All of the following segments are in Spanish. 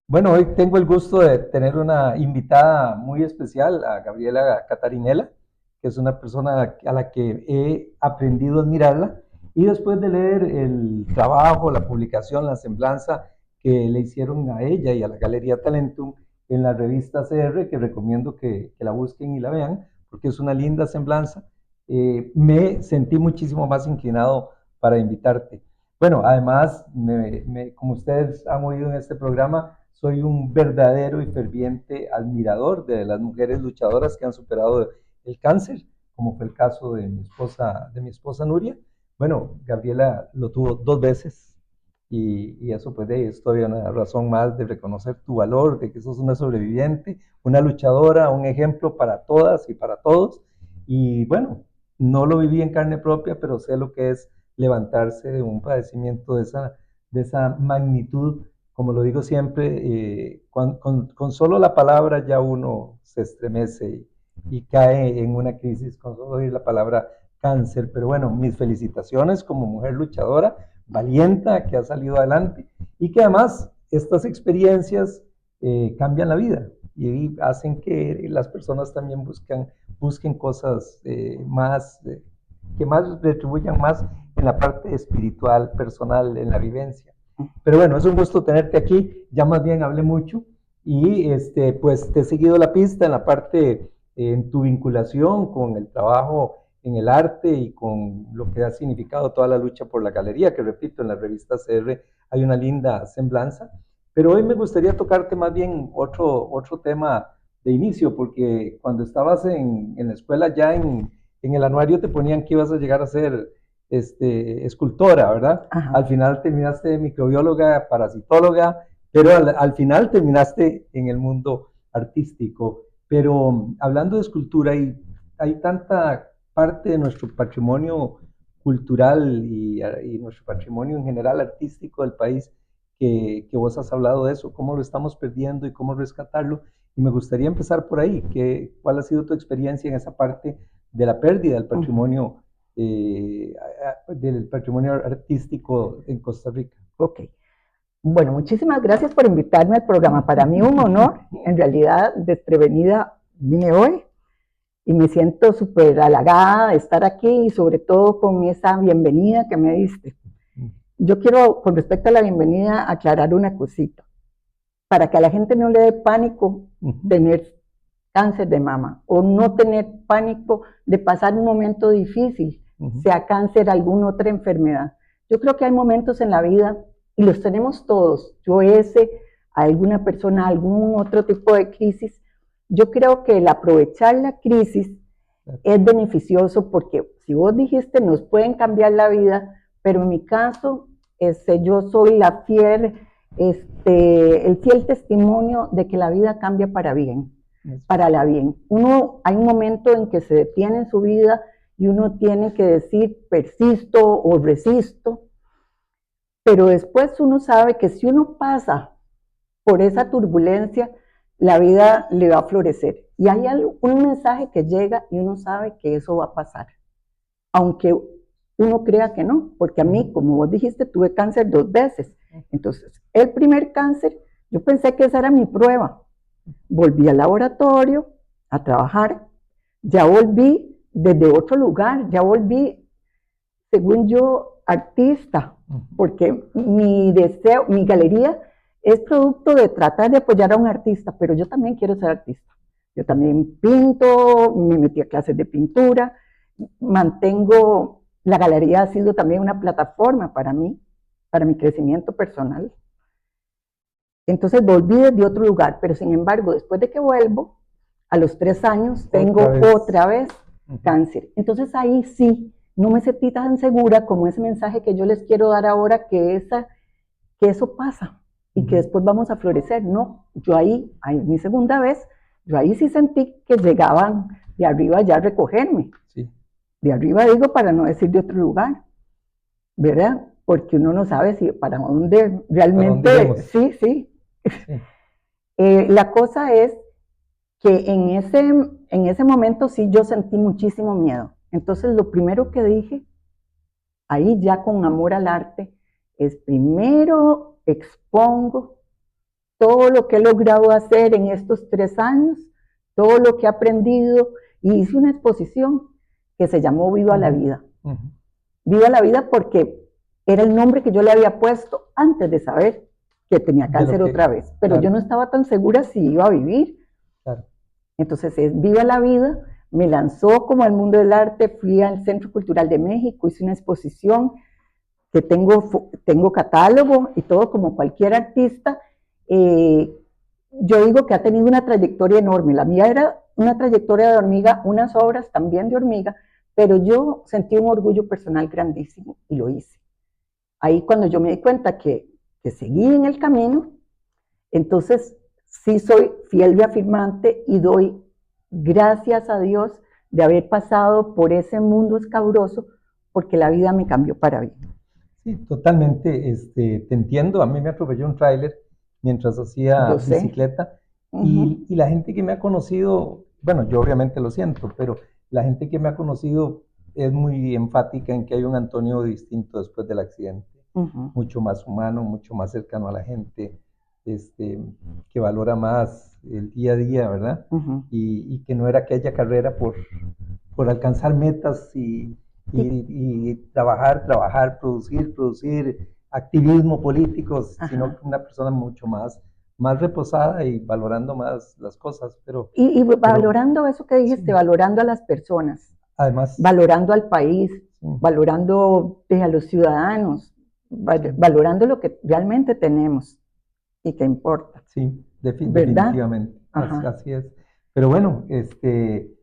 Bueno, hoy tengo el gusto de tener una invitada muy especial, a Gabriela Catarinela, que es una persona a la que he aprendido a admirarla. Y después de leer el trabajo, la publicación, la semblanza que le hicieron a ella y a la Galería Talentum en la revista CR, que recomiendo que la busquen y la vean, porque es una linda semblanza, me sentí muchísimo más inclinado para invitarte. Bueno, además, como ustedes han oído en este programa, soy un verdadero y ferviente admirador de las mujeres luchadoras que han superado el cáncer, como fue el caso de mi esposa Nuria. Bueno, Gabriela lo tuvo 2 veces y eso pues es todavía una razón más de reconocer tu valor, de que sos una sobreviviente, una luchadora, un ejemplo para todas y para todos. Y bueno, no lo viví en carne propia, pero sé lo que es levantarse de un padecimiento de esa magnitud. Como lo digo siempre, con solo la palabra ya uno se estremece y cae en una crisis con solo oír la palabra cáncer. Pero bueno, mis felicitaciones como mujer luchadora, valienta, que ha salido adelante y que además estas experiencias cambian la vida y hacen que las personas también busquen cosas que más retribuyan más en la parte espiritual, personal, en la vivencia. Pero bueno, es un gusto tenerte aquí. Ya más bien hablé mucho y pues te he seguido la pista en la parte, en tu vinculación con el trabajo en el arte y con lo que ha significado toda la lucha por la galería, que repito, en la revista CR hay una linda semblanza. Pero hoy me gustaría tocarte más bien otro tema de inicio, porque cuando estabas en la escuela ya en el anuario te ponían que ibas a llegar a ser escultora, ¿verdad? Ajá. Al final terminaste de microbióloga, parasitóloga, pero al final terminaste en el mundo artístico. Pero hablando de escultura, hay tanta parte de nuestro patrimonio cultural y nuestro patrimonio en general artístico del país que vos has hablado de eso, cómo lo estamos perdiendo y cómo rescatarlo. Y me gustaría empezar por ahí. ¿Cuál ha sido tu experiencia en esa parte de la pérdida Ujú. eh, del patrimonio artístico en Costa Rica? Ok. Bueno, muchísimas gracias por invitarme al programa. Para mí un honor, en realidad, desprevenida vine hoy y me siento súper halagada de estar aquí y sobre todo con esa bienvenida que me diste. Yo quiero, con respecto a la bienvenida, aclarar una cosita. Para que a la gente no le dé pánico tener cáncer de mama o no tener pánico de pasar un momento difícil, sea cáncer, alguna otra enfermedad. Yo creo que hay momentos en la vida, y los tenemos todos, yo ese, alguna persona, algún otro tipo de crisis, yo creo que el aprovechar la crisis es beneficioso porque si vos dijiste nos pueden cambiar la vida, pero en mi caso, yo soy el fiel testimonio de que la vida cambia para bien, para la bien. Hay un momento en que se detiene en su vida y uno tiene que decir persisto o resisto, pero después uno sabe que si uno pasa por esa turbulencia, la vida le va a florecer. Y hay un mensaje que llega y uno sabe que eso va a pasar, aunque uno crea que no, porque a mí, como vos dijiste, tuve cáncer 2 veces. Entonces, el primer cáncer, yo pensé que esa era mi prueba. Volví al laboratorio a trabajar, ya volví desde otro lugar, ya volví, según yo, artista, porque mi deseo, mi galería es producto de tratar de apoyar a un artista, pero yo también quiero ser artista. Yo también pinto, me metí a clases de pintura, mantengo, la galería ha sido también una plataforma para mí, para mi crecimiento personal. Entonces volví desde otro lugar, pero sin embargo, después de que vuelvo, a los 3 años, tengo otra vez cáncer. Entonces ahí sí, no me sentí tan segura como ese mensaje que yo les quiero dar ahora, que eso pasa y que después vamos a florecer. No, mi segunda vez, yo ahí sí sentí que llegaban de arriba ya a recogerme. Sí. De arriba digo para no decir de otro lugar, ¿verdad? Porque uno no sabe si para dónde realmente, ¿para dónde sí, sí. Sí. La cosa es que en ese momento sí yo sentí muchísimo miedo. Entonces lo primero que dije, ahí ya con amor al arte, es primero expongo todo lo que he logrado hacer en estos 3 años, todo lo que he aprendido, y hice una exposición que se llamó Viva la Vida. Viva la Vida porque era el nombre que yo le había puesto antes de saber que tenía cáncer otra vez, pero claro, yo no estaba tan segura si iba a vivir. Claro. Entonces es Viva la Vida, me lanzó como al mundo del arte, fui al Centro Cultural de México, hice una exposición que tengo catálogo y todo como cualquier artista. Yo digo que ha tenido una trayectoria enorme, la mía era una trayectoria de hormiga, unas obras también de hormiga, pero yo sentí un orgullo personal grandísimo y lo hice. Ahí cuando yo me di cuenta que seguí en el camino, entonces sí soy fiel y afirmante y doy gracias a Dios de haber pasado por ese mundo escabroso, porque la vida me cambió para bien. Sí, totalmente, te entiendo. A mí me atropelló un tráiler mientras hacía bicicleta y la gente que me ha conocido, bueno, yo obviamente lo siento, pero la gente que me ha conocido es muy enfática en que hay un Antonio distinto después del accidente, mucho más humano, mucho más cercano a la gente, que valora más el día a día, ¿verdad? Y que no era aquella carrera por alcanzar metas y trabajar, producir activismo político, sino que una persona mucho más reposada y valorando más las cosas. Y valorando eso que dijiste, sí, valorando a las personas, además, valorando al país, sí, valorando a los ciudadanos, valorando lo que realmente tenemos y que importa. Sí, definitivamente, así es. Pero bueno, este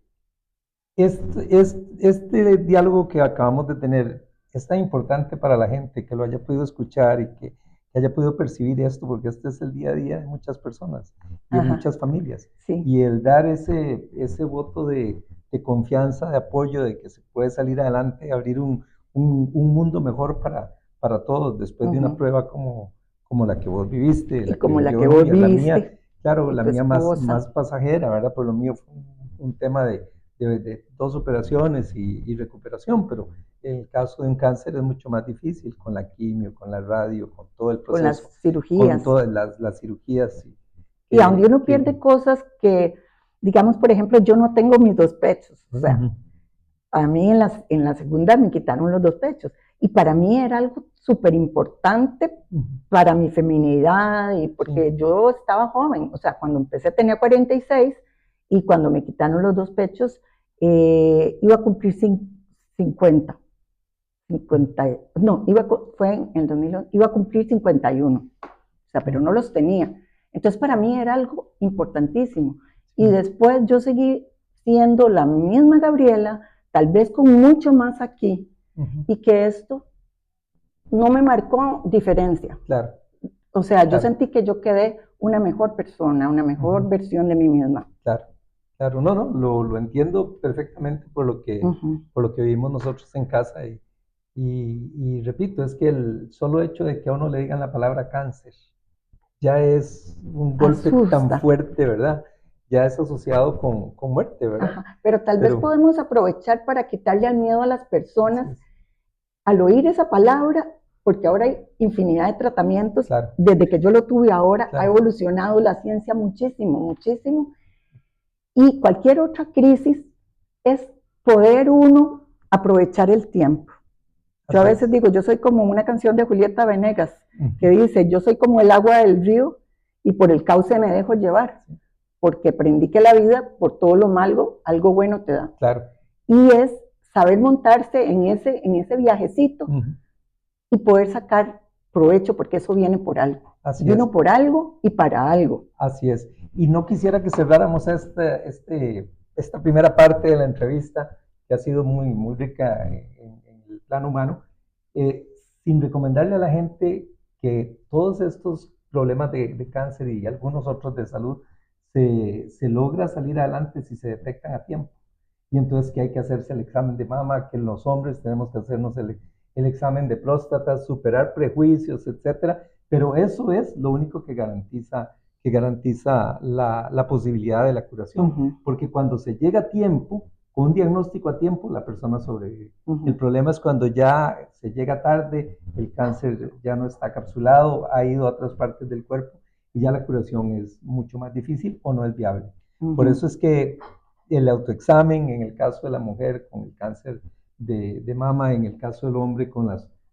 diálogo que acabamos de tener es tan importante para la gente que lo haya podido escuchar y que haya podido percibir esto, porque este es el día a día de muchas personas y de muchas familias. Sí. Y el dar ese voto de confianza, de apoyo, de que se puede salir adelante, abrir un mundo mejor para todos después de una prueba como la que vos viviste, la como que la que vos viviste. La mía, claro, la mía más pasajera, ¿verdad? Por lo mío fue un tema de 2 operaciones y recuperación, pero en el caso de un cáncer es mucho más difícil con la quimio, con la radio, con todo el proceso. Con las cirugías. Con todas las cirugías. Y donde uno pierde cosas que, digamos, por ejemplo, yo no tengo mis 2 pechos, o sea, a mí en la segunda me quitaron los 2 pechos, y para mí era algo súper importante para mi feminidad, y porque yo estaba joven, o sea, cuando empecé tenía 46, y cuando me quitaron los 2 pechos, iba a cumplir 50, no, fue en el 2011, iba a cumplir 51, o sea, pero no los tenía. Entonces para mí era algo importantísimo. Y después yo seguí siendo la misma Gabriela, tal vez con mucho más aquí, y que esto no me marcó diferencia. Claro. O sea, yo sentí que yo quedé una mejor persona, una mejor versión de mí misma. Claro, claro, no, lo entiendo perfectamente por lo que vivimos nosotros en casa y repito, es que el solo hecho de que a uno le digan la palabra cáncer ya es un golpe tan fuerte, ¿verdad? Ya es asociado con muerte, ¿verdad? Pero tal vez podemos aprovechar para quitarle el miedo a las personas al oír esa palabra, porque ahora hay infinidad de tratamientos. Claro. Desde que yo lo tuve ahora, ha evolucionado la ciencia muchísimo, muchísimo. Y cualquier otra crisis es poder uno aprovechar el tiempo. Yo a veces digo, yo soy como una canción de Julieta Venegas, que dice, yo soy como el agua del río y por el cauce me dejo llevar, porque aprendí que la vida, por todo lo malo, algo bueno te da. Claro. Y es saber montarse en ese viajecito y poder sacar provecho, porque eso viene por algo. Así vino por algo y para algo. Así es. Y no quisiera que cerráramos esta primera parte de la entrevista, que ha sido muy, muy rica en el plano humano, sin recomendarle a la gente que todos estos problemas de cáncer y algunos otros de salud se logra salir adelante si se detectan a tiempo. Y entonces que hay que hacerse el examen de mama, que los hombres tenemos que hacernos el examen de próstata, superar prejuicios, etcétera. Pero eso es lo único que garantiza la posibilidad de la curación. Porque cuando se llega a tiempo, con un diagnóstico a tiempo, la persona sobrevive. El problema es cuando ya se llega tarde, el cáncer ya no está capsulado, ha ido a otras partes del cuerpo y ya la curación es mucho más difícil o no es viable. Ujú. Por eso es que el autoexamen, en el caso de la mujer con el cáncer de mama, en el caso del hombre con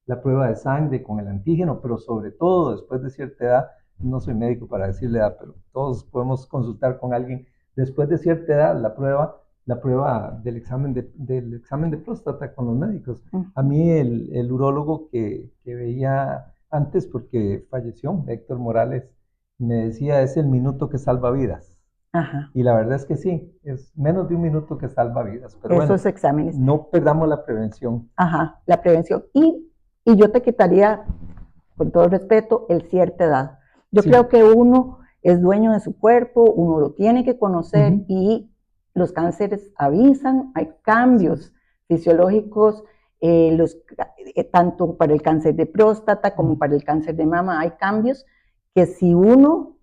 la prueba de sangre, con el antígeno, pero sobre todo después de cierta edad, no soy médico para decirle edad, pero todos podemos consultar con alguien después de cierta edad la prueba del examen de próstata con los médicos. A mí el urólogo que veía antes, porque falleció, Héctor Morales, me decía, es el minuto que salva vidas. Ajá. Y la verdad es que sí, es menos de un minuto que salva vidas. Pero Esos bueno, exámenes. no perdamos la prevención. Ajá, la prevención. Y yo te quitaría, con todo respeto, el cierta edad. Yo Sí. creo que uno es dueño de su cuerpo, uno lo tiene que conocer y los cánceres avisan, hay cambios fisiológicos, tanto para el cáncer de próstata como para el cáncer de mama, hay cambios que si uno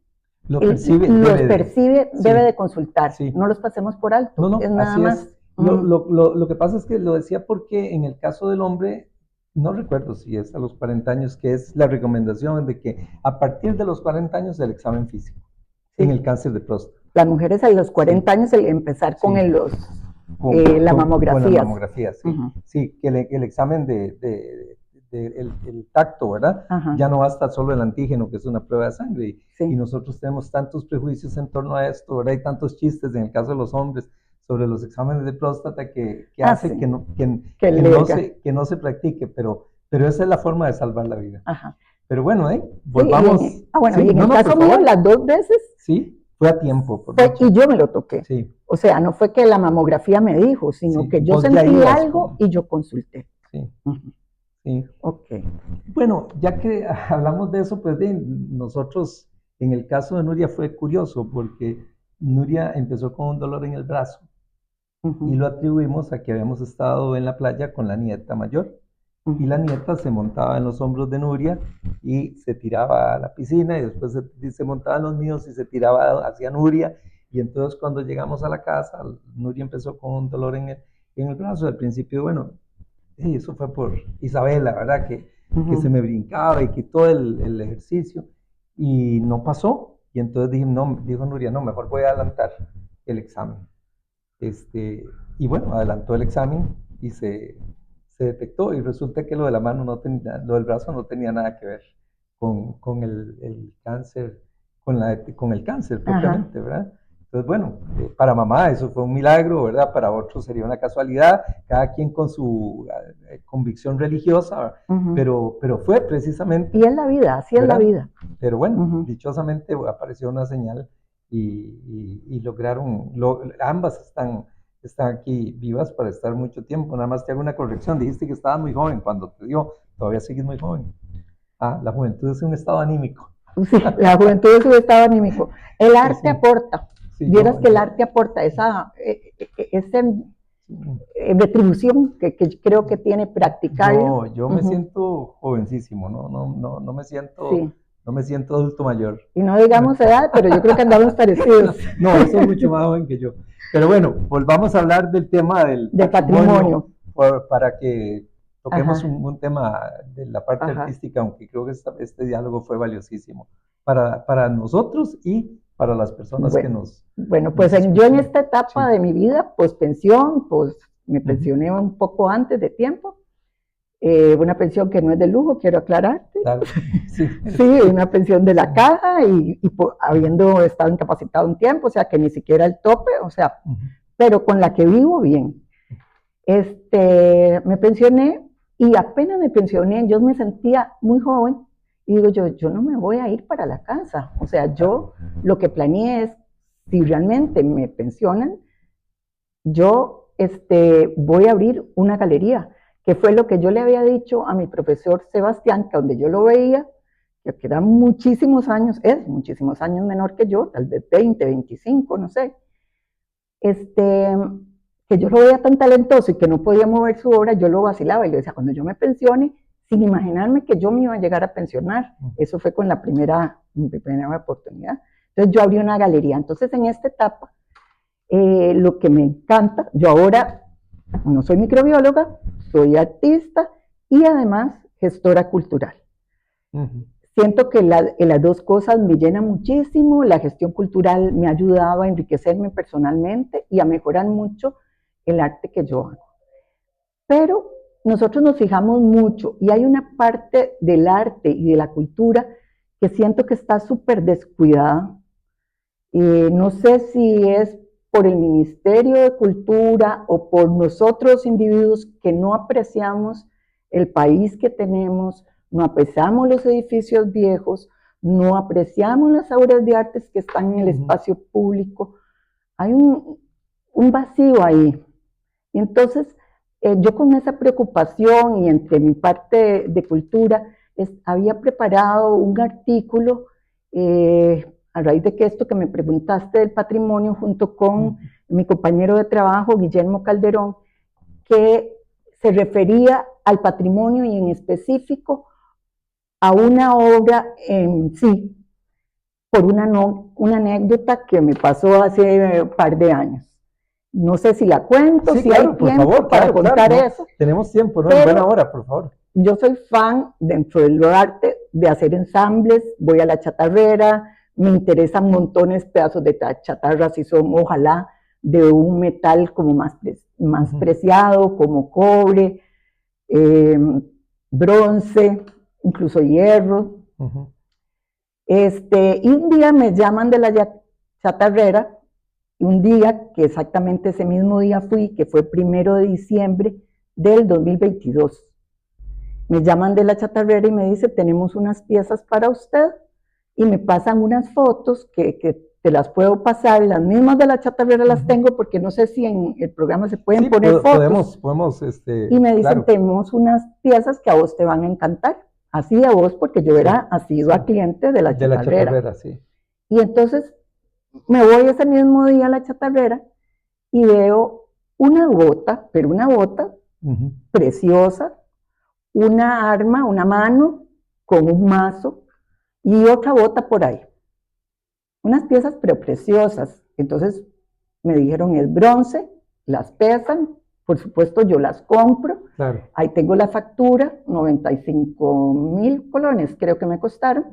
Lo percibe, debe de consultar. Sí. No los pasemos por alto. No, es nada así más. es. Lo que pasa es que lo decía porque en el caso del hombre, no recuerdo si es a los 40 años, que es la recomendación de que a partir de los 40 años el examen físico, Sí. en el cáncer de próstata. Las mujeres a los 40 años empezar con Sí. la mamografía. Con la mamografía, sí. Ujú. Sí, que el examen el tacto, ¿verdad? Ajá. Ya no basta solo el antígeno, que es una prueba de sangre. Sí. Y nosotros tenemos tantos prejuicios en torno a esto, ¿verdad? Hay tantos chistes en el caso de los hombres sobre los exámenes de próstata que hace sí. que no se practique, pero esa es la forma de salvar la vida. Ajá. Pero bueno, volvamos. Sí, bueno, sí, y en el caso mío, las 2 veces. Sí, fue a tiempo. Y yo me lo toqué. Sí. O sea, no fue que la mamografía me dijo, sino Sí, que yo sentí algo y yo consulté. Sí. Uh-huh. Sí. Ok. Bueno, ya que hablamos de eso, pues nosotros, en el caso de Nuria fue curioso porque Nuria empezó con un dolor en el brazo y lo atribuimos a que habíamos estado en la playa con la nieta mayor y la nieta se montaba en los hombros de Nuria y se tiraba a la piscina y después se montaba en los míos y se tiraba hacia Nuria y entonces cuando llegamos a la casa, Nuria empezó con un dolor en el brazo. Al principio, bueno, sí, eso fue por Isabela, ¿verdad? Que se me brincaba y quitó el ejercicio y no pasó. Y entonces dijo Nuria, no, mejor voy a adelantar el examen. Y bueno, adelantó el examen y se detectó y resulta que lo de la mano lo del brazo no tenía nada que ver con el cáncer, con el cáncer propiamente, ¿verdad? Entonces, bueno, para mamá eso fue un milagro, ¿verdad? Para otros sería una casualidad, cada quien con su convicción religiosa, pero fue precisamente. Y es la vida, así es la vida. Pero bueno, dichosamente apareció una señal y lograron, ambas están aquí vivas para estar mucho tiempo. Nada más te hago una corrección, dijiste que estabas muy joven cuando te dio, todavía sigues muy joven. La juventud es un estado anímico. Sí, la juventud es un estado anímico. El arte aporta. Sí, vieras que el arte aporta esa retribución que creo que tiene practicarlo. Yo me siento jovencísimo, no me siento, sí. No me siento adulto mayor. Y no digamos edad, pero yo creo que andamos parecidos. No, eso es mucho más joven que yo. Pero bueno, volvamos a hablar del tema del patrimonio. Para que toquemos un tema de la parte artística, aunque creo que este diálogo fue valiosísimo para nosotros y para las personas que nos... Bueno, pues yo en esta etapa de mi vida, pues pensión, pues me pensioné un poco antes de tiempo. Una pensión que no es de lujo, quiero aclararte. Claro. Sí. Sí, una pensión de la caja y habiendo estado incapacitado un tiempo, o sea que ni siquiera el tope, o sea, pero con la que vivo bien. Me pensioné y apenas me pensioné, yo me sentía muy joven y digo yo no me voy a ir para la casa. O sea, yo lo que planeé es, si realmente me pensionan, yo voy a abrir una galería, que fue lo que yo le había dicho a mi profesor Sebastián, que donde yo lo veía, que era muchísimos años, es muchísimos años menor que yo, tal vez 20, 25, no sé, que yo lo veía tan talentoso y que no podía mover su obra, yo lo vacilaba y le decía, cuando yo me pensione, sin imaginarme que yo me iba a llegar a pensionar, eso fue con mi primera oportunidad. Entonces yo abrí una galería. Entonces en esta etapa, lo que me encanta, yo ahora no soy microbióloga, soy artista y además gestora cultural. siento que las dos cosas me llenan muchísimo. La gestión cultural me ha ayudado a enriquecerme personalmente y a mejorar mucho el arte que yo hago. Pero nosotros nos fijamos mucho y hay una parte del arte y de la cultura que siento que está súper descuidada. No sé si es por el Ministerio de Cultura o por nosotros individuos que no apreciamos el país que tenemos, no apreciamos los edificios viejos, no apreciamos las obras de arte que están en el espacio público. Hay un vacío ahí. Y entonces, yo con esa preocupación y entre mi parte de cultura, había preparado un artículo a raíz de que esto que me preguntaste del patrimonio, junto con mi compañero de trabajo, Guillermo Calderón, que se refería al patrimonio y en específico a una obra en sí, por una anécdota que me pasó hace un par de años. No sé si la cuento, sí, si claro, hay tiempo favor, para contar eso. Tenemos tiempo, ¿no? En buena hora, por favor. Yo soy fan dentro del arte de hacer ensambles, voy a la chatarrera, me interesan montones pedazos de chatarra, si son, ojalá, de un metal como más preciado, como cobre, bronce, incluso hierro. Y un día me llaman de la chatarrera, un día que exactamente ese mismo día fui, que fue 1 de diciembre del 2022. Me llaman de la chatarrera y me dice, tenemos unas piezas para usted, y me pasan unas fotos que te las puedo pasar, las mismas de la chatarrera las tengo, porque no sé si en el programa se pueden poner fotos. Podemos, y me dicen, tenemos unas piezas que a vos te van a encantar, así a vos, porque yo era asidua cliente de la chatarrera. Sí. Y entonces me voy ese mismo día a la chatarrera y veo una bota, pero una bota preciosa, una arma, una mano con un mazo y otra bota por ahí. Unas piezas pero preciosas. Entonces me dijeron, es bronce, las pesan, por supuesto yo las compro. Claro. Ahí tengo la factura, 95,000 colones creo que me costaron,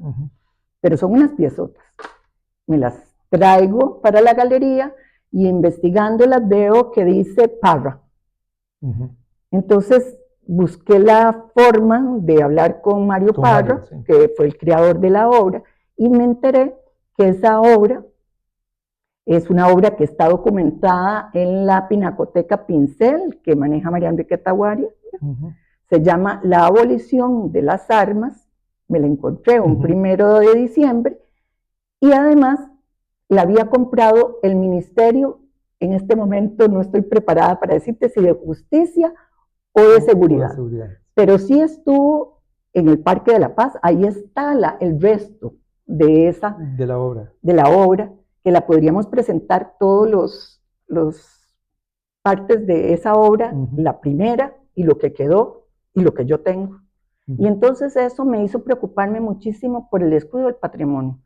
pero son unas piezotas. Me las traigo para la galería y investigándolas veo que dice Parra. Entonces busqué la forma de hablar con Mario Parra, sí, que fue el creador de la obra, y me enteré que esa obra es una obra que está documentada en la Pinacoteca Pincel, que maneja María Enriqueta Guaria. Se llama La abolición de las armas. Me la encontré un 1 de diciembre. Y además la había comprado el Ministerio, en este momento no estoy preparada para decirte si de Justicia o de Seguridad. Pero sí estuvo en el Parque de la Paz. Ahí está el resto de la obra, que la podríamos presentar todos los partes de esa obra, la primera y lo que quedó y lo que yo tengo. Y entonces eso me hizo preocuparme muchísimo por el descuido del patrimonio,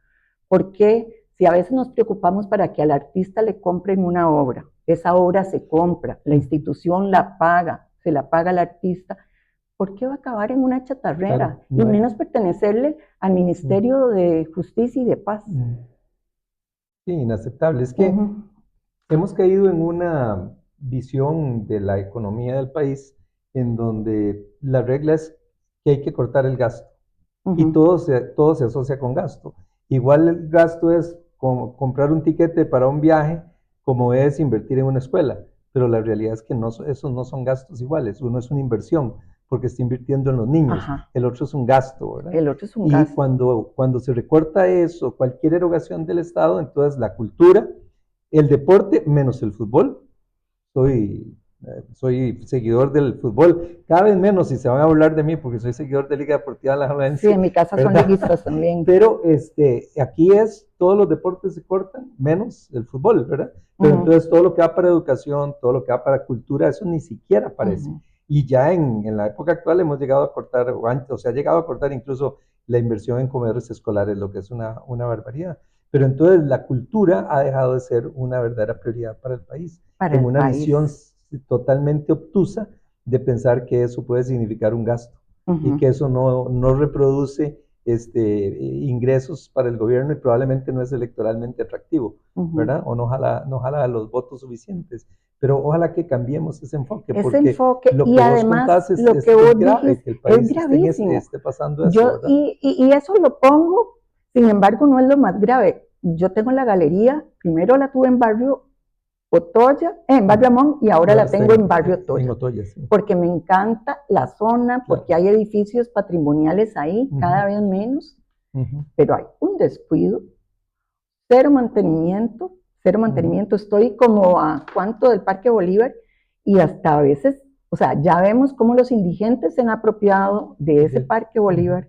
porque si a veces nos preocupamos para que al artista le compren una obra, esa obra se compra, la institución la paga, se la paga al artista, ¿por qué va a acabar en una chatarrera? Claro, y menos pertenecerle al Ministerio de Justicia y de Paz. Sí, inaceptable. Es que hemos caído en una visión de la economía del país en donde la regla es que hay que cortar el gasto y todo se asocia con gasto. Igual el gasto es como comprar un tiquete para un viaje como es invertir en una escuela, pero la realidad es que esos no son gastos iguales. Uno es una inversión porque está invirtiendo en los niños, el otro es un gasto, ¿verdad? El otro es un gasto. Y cuando se recorta eso, cualquier erogación del Estado, entonces la cultura, el deporte, menos el fútbol. Soy seguidor del fútbol, cada vez menos si se van a burlar de mí porque soy seguidor de Liga Deportiva Alajuelense. Sí, en mi casa ¿verdad? Son liguistas también. Pero aquí todos los deportes se cortan, menos el fútbol, ¿verdad? Pero entonces todo lo que va para educación, todo lo que va para cultura, eso ni siquiera aparece. Y ya en la época actual hemos llegado a cortar, o se ha llegado a cortar incluso la inversión en comedores escolares, lo que es una barbaridad. Pero entonces la cultura ha dejado de ser una verdadera prioridad para el país. En una visión totalmente obtusa de pensar que eso puede significar un gasto y que eso no reproduce ingresos para el gobierno y probablemente no es electoralmente atractivo, ¿verdad? O no jala los votos suficientes. Pero ojalá que cambiemos ese enfoque, Ese porque enfoque, lo y que vos además contás lo que vos es grave, dijiste que el es país gravísimo. esté pasando eso, ¿verdad? Y eso lo pongo, sin embargo, no es lo más grave. Yo tengo la galería, primero la tuve en barrio Otoya, en barrio Amón, y ahora la tengo en barrio Otoya. En Otoya, sí. Porque me encanta la zona, porque hay edificios patrimoniales ahí, cada vez menos, pero hay un descuido, cero mantenimiento. Estoy como a cuánto del Parque Bolívar, y hasta a veces, o sea, ya vemos cómo los indigentes se han apropiado de ese Parque Bolívar,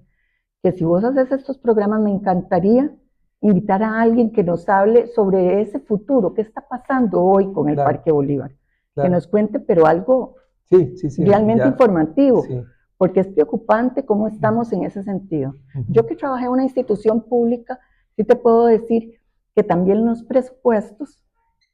que si vos haces estos programas, me encantaría invitar a alguien que nos hable sobre ese futuro, qué está pasando hoy con el Parque Bolívar, que nos cuente, pero algo realmente informativo, porque es preocupante cómo estamos en ese sentido. Yo que trabajé en una institución pública, sí te puedo decir que también los presupuestos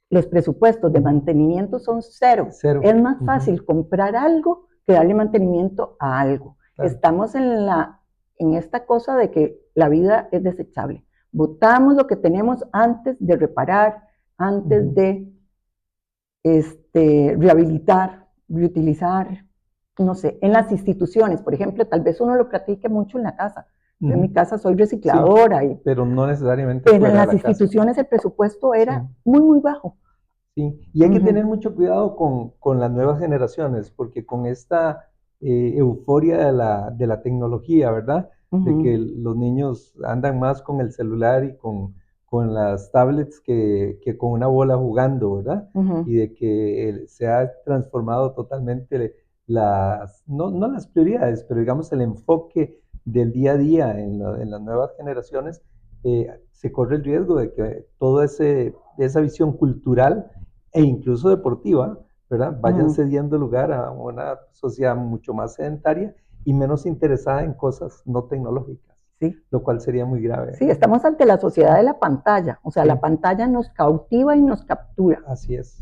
de mantenimiento son cero. Es más fácil comprar algo que darle mantenimiento a algo. Estamos en esta cosa de que la vida es desechable. Botamos lo que tenemos antes de reparar, antes de rehabilitar, reutilizar, no sé, en las instituciones, por ejemplo, tal vez uno lo practique mucho en la casa. Yo en mi casa soy recicladora. Sí, pero no necesariamente pero en las instituciones el presupuesto era muy, muy bajo. Sí, y hay que tener mucho cuidado con las nuevas generaciones, porque con esta euforia de la tecnología, ¿verdad? De que los niños andan más con el celular y con las tablets que con una bola jugando, ¿verdad? Y de que se ha transformado totalmente no las prioridades, pero digamos el enfoque del día a día en las nuevas generaciones, se corre el riesgo de que toda esa visión cultural e incluso deportiva, ¿verdad? Vayan cediendo lugar a una sociedad mucho más sedentaria y menos interesada en cosas no tecnológicas, lo cual sería muy grave. Sí, estamos ante la sociedad de la pantalla, o sea, la pantalla nos cautiva y nos captura. Así es.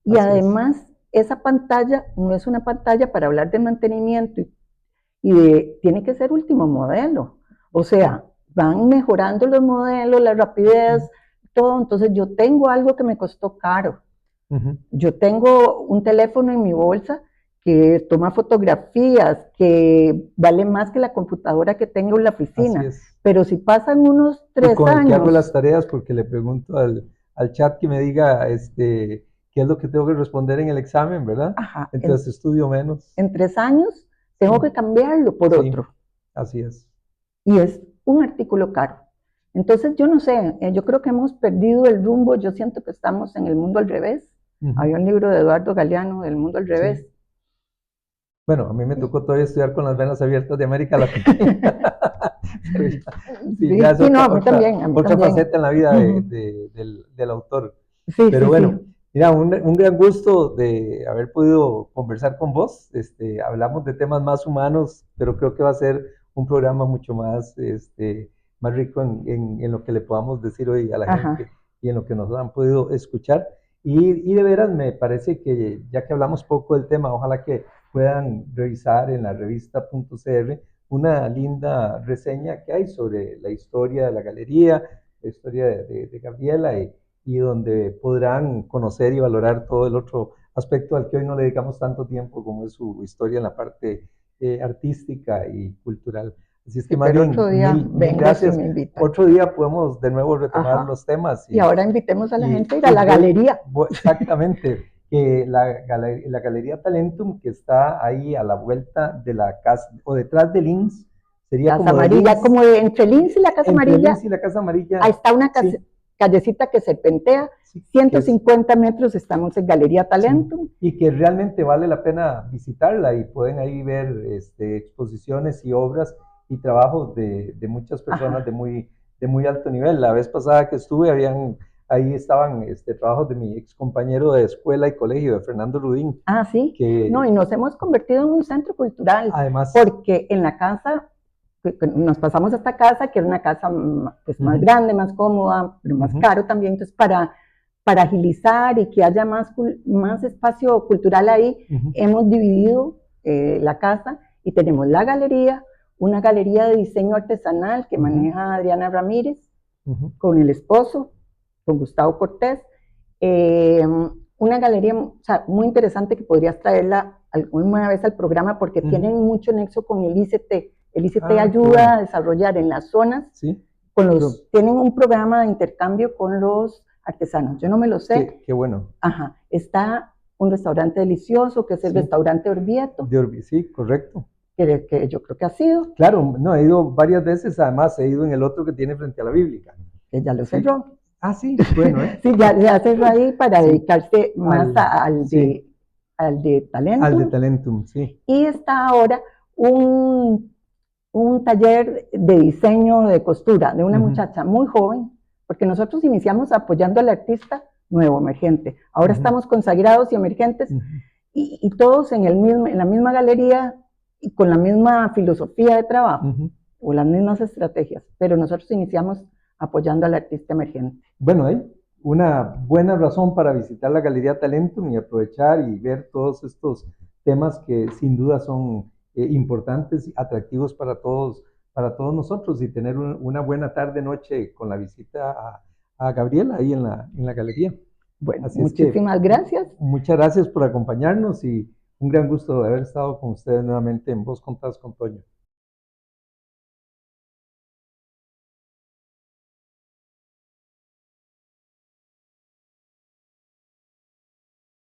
Y además, esa pantalla no es una pantalla para hablar de mantenimiento tiene que ser último modelo. O sea, van mejorando los modelos, la rapidez, todo. Entonces, yo tengo algo que me costó caro. Yo tengo un teléfono en mi bolsa que toma fotografías, que vale más que la computadora que tengo en la oficina. Pero si pasan unos 3 años... que hago las tareas porque le pregunto al chat que me diga qué es lo que tengo que responder en el examen, ¿verdad? Ajá, entonces estudio menos. En 3 años tengo que cambiarlo por otro. Así es. Y es un artículo caro. Entonces, yo no sé, yo creo que hemos perdido el rumbo. Yo siento que estamos en el mundo al revés. Había un libro de Eduardo Galeano, El mundo al revés. Bueno, a mí me tocó todavía estudiar con las venas abiertas de América Latina. A mí también. Otra faceta en la vida del autor. Pero bueno, mira, un gran gusto de haber podido conversar con vos. Hablamos de temas más humanos, pero creo que va a ser un programa mucho más rico en lo que le podamos decir hoy a la gente y en lo que nos han podido escuchar. Y de veras me parece que ya que hablamos poco del tema, ojalá que puedan revisar en la revista.cr una linda reseña que hay sobre la historia de la galería, la historia de Gabriela y donde podrán conocer y valorar todo el otro aspecto al que hoy no le dedicamos tanto tiempo como es su historia en la parte artística y cultural. Así es que más bien, mil gracias. Otro día podemos de nuevo retomar los temas. Y ahora invitemos a la gente a ir a la galería. Exactamente. Que la Galería Talentum, que está ahí a la vuelta de la casa, o detrás de Linz, sería Casa Amarilla, como entre Linz y la Casa Amarilla. Entre Linz y la Casa Amarilla. Ahí está una callecita que serpentea, 150 metros, estamos en Galería Talentum. Y que realmente vale la pena visitarla y pueden ahí ver exposiciones y obras y trabajos de muchas personas de muy alto nivel. La vez pasada que estuve, ahí estaban trabajos de mi ex compañero de escuela y colegio, de Fernando Rudín. Ah, sí. No, y nos hemos convertido en un centro cultural. Además. Porque en la casa, nos pasamos a esta casa, que era una casa pues, más grande, más cómoda, pero más caro también. Entonces, para agilizar y que haya más espacio cultural ahí, hemos dividido la casa y tenemos la galería, una galería de diseño artesanal que maneja Adriana Ramírez con el esposo, con Gustavo Cortés. Una galería, o sea, muy interesante que podrías traerla alguna vez al programa porque tienen mucho nexo con el ICT. El ICT ayuda a desarrollar en las zonas, tienen un programa de intercambio con los artesanos. Yo no me lo sé. Qué bueno. Ajá, está un restaurante delicioso que es el restaurante Orvieto. Sí, correcto. Que yo creo que ha sido. Claro, no, he ido varias veces, además he ido en el otro que tiene frente a la Bíblica. Que ya lo cerró. Ah, sí, bueno, sí, ya cerró ahí para dedicarse más al de Talentum. Al de Talentum, sí. Y está ahora un taller de diseño de costura de una muchacha muy joven, porque nosotros iniciamos apoyando al artista nuevo, emergente. Ahora estamos consagrados y emergentes y todos en la misma galería y con la misma filosofía de trabajo o las mismas estrategias, pero nosotros iniciamos apoyando al artista emergente. Bueno, hay una buena razón para visitar la Galería Talentum y aprovechar y ver todos estos temas que sin duda son importantes y atractivos para todos nosotros, y tener una buena tarde-noche con la visita a Gabriela ahí en la galería. Bueno, muchísimas gracias. Muchas gracias por acompañarnos y un gran gusto de haber estado con ustedes nuevamente en Vos Contás con Toño.